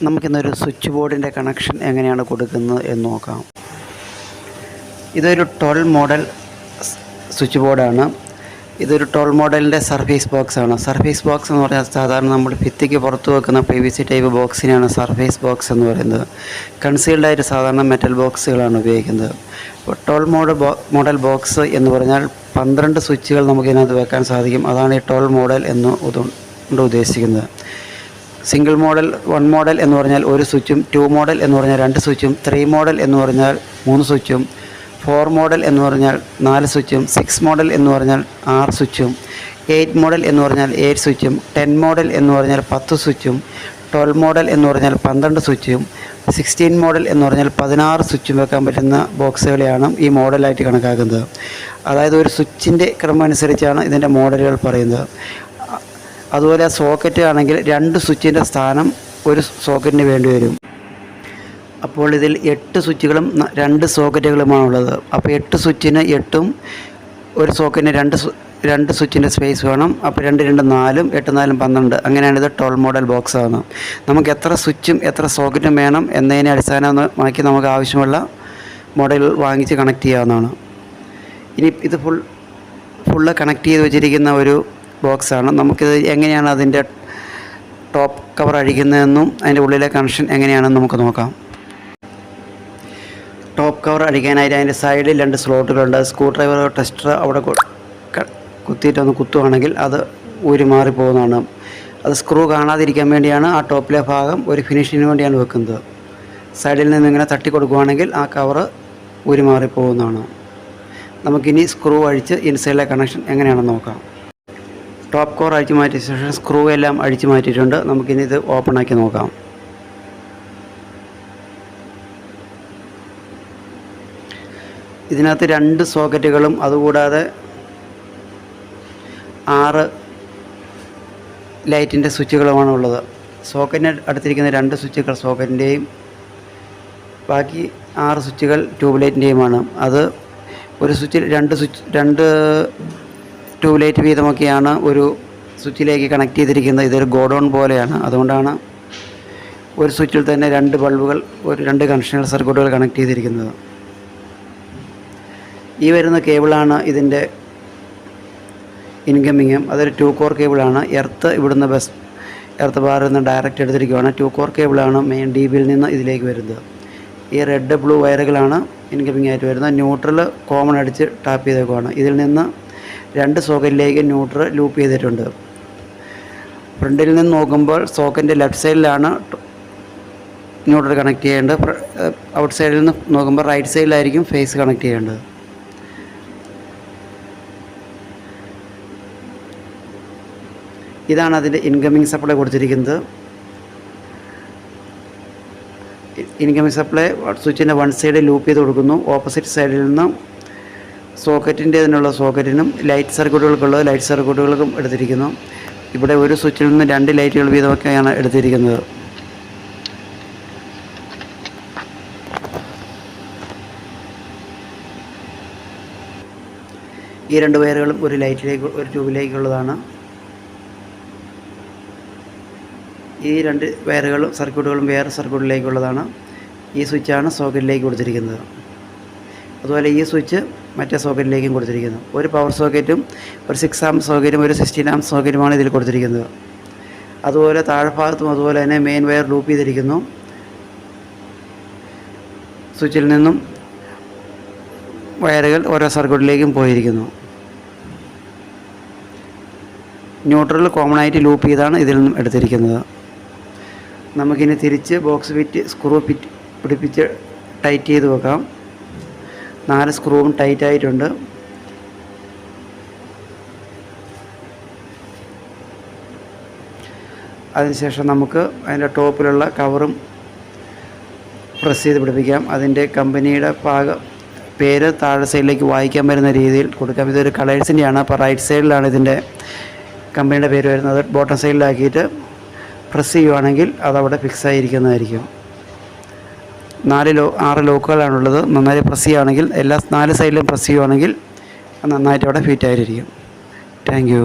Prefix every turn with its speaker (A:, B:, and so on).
A: നമുക്കിന്നൊരു സ്വിച്ച് ബോർഡിൻ്റെ കണക്ഷൻ എങ്ങനെയാണ് കൊടുക്കുന്നത് എന്ന് നോക്കാം. ഇതൊരു 12 മോഡൽ സ്വിച്ച് ബോർഡാണ്. ഇതൊരു 12 മോഡലിൻ്റെ സർഫേസ് ബോക്സാണ്. സർഫേസ് ബോക്സ് എന്ന് പറഞ്ഞാൽ സാധാരണ നമ്മൾ ഭിത്തിക്ക് പുറത്ത് വെക്കുന്ന PVC ടൈപ്പ് ബോക്സിനെയാണ് സർഫേസ് ബോക്സ് എന്ന് പറയുന്നത്. കൺസീൽഡായിട്ട് സാധാരണ മെറ്റൽ ബോക്സുകളാണ് ഉപയോഗിക്കുന്നത്. അപ്പോൾ 12 മോഡൽ ബോക്സ് എന്ന് പറഞ്ഞാൽ 12 സ്വിച്ചുകൾ നമുക്കിതിനകത്ത് വെക്കാൻ സാധിക്കും. അതാണ് ഈ 12 മോഡൽ എന്ന് കൊണ്ട് ഉദ്ദേശിക്കുന്നത്. സിംഗിൾ മോഡൽ 1 മോഡൽ എന്ന് പറഞ്ഞാൽ 1 സ്വിച്ചും, 2 മോഡൽ എന്ന് പറഞ്ഞാൽ 2 സ്വിച്ചും, 3 മോഡൽ എന്ന് പറഞ്ഞാൽ 3 സ്വിച്ചും, 4 മോഡൽ എന്ന് പറഞ്ഞാൽ 4 സ്വിച്ചും, 6 മോഡൽ എന്ന് പറഞ്ഞാൽ 6 സ്വിച്ചും, 8 മോഡൽ എന്ന് പറഞ്ഞാൽ 7 സ്വിച്ചും, 10 മോഡൽ എന്ന് പറഞ്ഞാൽ 10 സ്വിച്ചും, 12 മോഡൽ എന്ന് പറഞ്ഞാൽ 12 സ്വിച്ചും, 16 മോഡൽ എന്ന് പറഞ്ഞാൽ 16 സ്വിച്ചും വെക്കാൻ പറ്റുന്ന ബോക്സുകളെയാണ് ഈ മോഡലായിട്ട് കണക്കാക്കുന്നത്. അതായത് ഒരു സ്വിച്ചിൻ്റെ ക്രമം അനുസരിച്ചാണ് ഇതിൻ്റെ മോഡലുകൾ പറയുന്നത്. അതുപോലെ സോക്കറ്റ് ആണെങ്കിൽ 2 സ്വിച്ചിൻ്റെ സ്ഥാനം ഒരു സോക്കറ്റിന് വേണ്ടി വരും. അപ്പോൾ ഇതിൽ 8 സ്വിച്ചുകളും 2 സോക്കറ്റുകളുമാണുള്ളത്. അപ്പോൾ 8 സ്വിച്ചിന് 8ഉം ഒരു സോക്കറ്റിന് 2 സ്വിച്ചിൻ്റെ സ്പേസ് വേണം. അപ്പോൾ 2 2 4, 8 4 12. അങ്ങനെയാണ് ഇത് 12 മോഡൽ ബോക്സ് ആകുന്നത്. നമുക്ക് എത്ര സ്വിച്ചും എത്ര സോക്കറ്റും വേണം എന്നതിനെ അടിസ്ഥാനമാക്കി നമുക്ക് ആവശ്യമുള്ള മോഡലുകൾ വാങ്ങിച്ച് കണക്ട് ചെയ്യാവുന്നതാണ്. ഇനി ഇത് ഫുള്ള് കണക്ട് ചെയ്ത് വെച്ചിരിക്കുന്ന ഒരു ബോക്സാണ്. നമുക്കിത് എങ്ങനെയാണ് അതിൻ്റെ ടോപ്പ് കവർ അഴിക്കുന്നതെന്നും അതിൻ്റെ ഉള്ളിലെ കണക്ഷൻ എങ്ങനെയാണെന്ന് നമുക്ക് നോക്കാം. ടോപ്പ് കവർ അഴിക്കാനായിട്ട് അതിൻ്റെ സൈഡിൽ 2 സ്ലോട്ടുകളുണ്ട്. സ്ക്രൂ ഡ്രൈവർ ടെസ്റ്റർ അവിടെ കുത്തിയിട്ടൊന്ന് കുത്തുവാണെങ്കിൽ അത് ഊരി മാറിപ്പോകുന്നതാണ്. അത് സ്ക്രൂ കാണാതിരിക്കാൻ വേണ്ടിയാണ് ആ ടോപ്പിലെ ഭാഗം ഒരു ഫിനിഷിന് വേണ്ടിയാണ് വെക്കുന്നത്. സൈഡിൽ നിന്ന് ഇങ്ങനെ തട്ടി കൊടുക്കുകയാണെങ്കിൽ ആ കവറ് ഊരി മാറിപ്പോകുന്നതാണ്. നമുക്കിനി സ്ക്രൂ അഴിച്ച് ഇൻസൈഡിലെ കണക്ഷൻ എങ്ങനെയാണെന്ന് നോക്കാം. ടോപ്പ് കവർ അഴിച്ചു മാറ്റിയ ശേഷം സ്ക്രൂ എല്ലാം അഴിച്ചു മാറ്റിയിട്ടുണ്ട്. നമുക്കിനി ഇത് ഓപ്പണാക്കി നോക്കാം. ഇതിനകത്ത് 2 സോക്കറ്റുകളും അതുകൂടാതെ 6 ലൈറ്റിൻ്റെ സ്വിച്ചുകളുമാണ് ഉള്ളത്. സോക്കറ്റിന് അടുത്തിരിക്കുന്ന 2 സ്വിച്ചുകൾ സോക്കറ്റിൻ്റെയും ബാക്കി 6 സ്വിച്ചുകൾ ട്യൂബ് ലൈറ്റിൻ്റെയുമാണ്. അത് ഒരു സ്വിച്ചിൽ 2 ട്യൂബ് ലൈറ്റ് വീതമൊക്കെയാണ് ഒരു സ്വിച്ചിലേക്ക് കണക്ട് ചെയ്തിരിക്കുന്നത്. ഇതൊരു ഗോഡൗൺ പോലെയാണ്. അതുകൊണ്ടാണ് ഒരു സ്വിച്ചിൽ തന്നെ 2 ബൾബുകൾ, 2 കണക്ഷണൽ സർക്യൂട്ടുകൾ കണക്ട് ചെയ്തിരിക്കുന്നത്. ഈ വരുന്ന കേബിളാണ് ഇതിൻ്റെ ഇൻകമ്മിങ്ങും. അതൊരു 2 കോർ കേബിളാണ്. ഇവിടുന്ന് എർത്ത് ബാറിൽ നിന്ന് ഡയറക്റ്റ് എടുത്തിരിക്കുകയാണ്. 2 കോർ കേബിളാണ് മെയിൻ DBയിൽ നിന്ന് ഇതിലേക്ക് വരുന്നത്. ഈ റെഡ് ബ്ലൂ വയറുകളാണ് ഇൻകമ്മിങ് ആയിട്ട് വരുന്നത്. ന്യൂട്രൽ കോമൺ അടിച്ച് ടാപ്പ് ചെയ്തേക്കുവാണ്. ഇതിൽ നിന്ന് 2 സോക്കറ്റിലേക്ക് ന്യൂട്രൽ ലൂപ്പ് ചെയ്തിട്ടുണ്ട്. ഫ്രണ്ടിൽ നിന്ന് നോക്കുമ്പോൾ സോക്കറ്റിൻ്റെ ലെഫ്റ്റ് സൈഡിലാണ് ന്യൂട്രൽ കണക്ട് ചെയ്യേണ്ടത്. ഔട്ട് സൈഡിൽ നിന്ന് നോക്കുമ്പോൾ റൈറ്റ് സൈഡിലായിരിക്കും ഫേസ് കണക്ട് ചെയ്യേണ്ടത്. ഇതാണ് അതിൻ്റെ ഇൻകമ്മിങ് സപ്ലൈ കൊടുത്തിരിക്കുന്നത്. ഇൻകമ്മിങ് സപ്ലൈ സ്വിച്ചിൻ്റെ 1 സൈഡ് ലൂപ്പ് ചെയ്ത് കൊടുക്കുന്നു. ഓപ്പോസിറ്റ് സൈഡിൽ നിന്ന് സോക്കറ്റിൻ്റെതിനുള്ള സോക്കറ്റിനും ലൈറ്റ് സർക്യൂട്ടുകൾക്കുള്ളത് ലൈറ്റ് സർക്യൂട്ടുകൾക്കും എടുത്തിരിക്കുന്നു. ഇവിടെ ഒരു സ്വിച്ചിൽ നിന്ന് 2 ലൈറ്റുകൾ വീതമൊക്കെയാണ് എടുത്തിരിക്കുന്നത്. ഈ 2 വയറുകളും ഒരു ട്യൂബിലേക്കുള്ളതാണ്. ഈ 2 വയറുകളും സർക്യൂട്ടുകളും വേറെ സർക്യൂട്ടിലേക്കുള്ളതാണ്. ഈ സ്വിച്ചാണ് സോക്കറ്റിലേക്ക് കൊടുത്തിരിക്കുന്നത്. അതുപോലെ ഈ സ്വിച്ച് മറ്റേ സോക്കറ്റിലേക്കും കൊടുത്തിരിക്കുന്നു. ഒരു പവർ സോക്കറ്റും ഒരു 6 ആംപ് സോക്കറ്റും ഒരു 16 ആംപ് സോക്കറ്റുമാണ് ഇതിൽ കൊടുത്തിരിക്കുന്നത്. അതുപോലെ താഴ്ഭാഗത്തും അതുപോലെ തന്നെ മെയിൻ വയർ ലൂപ്പ് ചെയ്തിരിക്കുന്നു. സ്വിച്ചിൽ നിന്നും വയറുകൾ ഓരോ സർക്യൂട്ടിലേക്കും പോയിരിക്കുന്നു. ന്യൂട്രൽ കോമൺ ആയിട്ട് ലൂപ്പ് ചെയ്താണ് ഇതിൽ നിന്നും എടുത്തിരിക്കുന്നത്. നമുക്കിനി തിരിച്ച് ബോക്സ് സ്ക്രൂ പിടിപ്പിച്ച് ടൈറ്റ് ചെയ്ത് വെക്കാം. 4 സ്ക്രൂവും ടൈറ്റ് ആയിട്ടുണ്ട്. അതിനുശേഷം നമുക്ക് അതിൻ്റെ ടോപ്പിലുള്ള കവറും പ്രസ് ചെയ്ത് പിടിപ്പിക്കാം. അതിൻ്റെ കമ്പനിയുടെ പേര് താഴെ സൈഡിലേക്ക് വായിക്കാൻ വരുന്ന രീതിയിൽ കൊടുക്കാം. ഇതൊരു കളേഴ്സിൻ്റെയാണ്. അപ്പോൾ റൈറ്റ് സൈഡിലാണ് ഇതിൻ്റെ കമ്പനിയുടെ പേര് വരുന്നത്. ബോട്ടം സൈഡിലാക്കിയിട്ട് പ്രസ് ചെയ്യുവാണെങ്കിൽ അതവിടെ ഫിക്സ് ആയിരിക്കുന്നതായിരിക്കും. 6 ലോക്കുകളാണുള്ളത്. നന്നായി പ്രസ് ചെയ്യുകയാണെങ്കിൽ 4 സൈഡിലും പ്രസ് ചെയ്യുവാണെങ്കിൽ നന്നായിട്ട് അവിടെ ഫിറ്റ് ആയിരിക്കും. Thank you.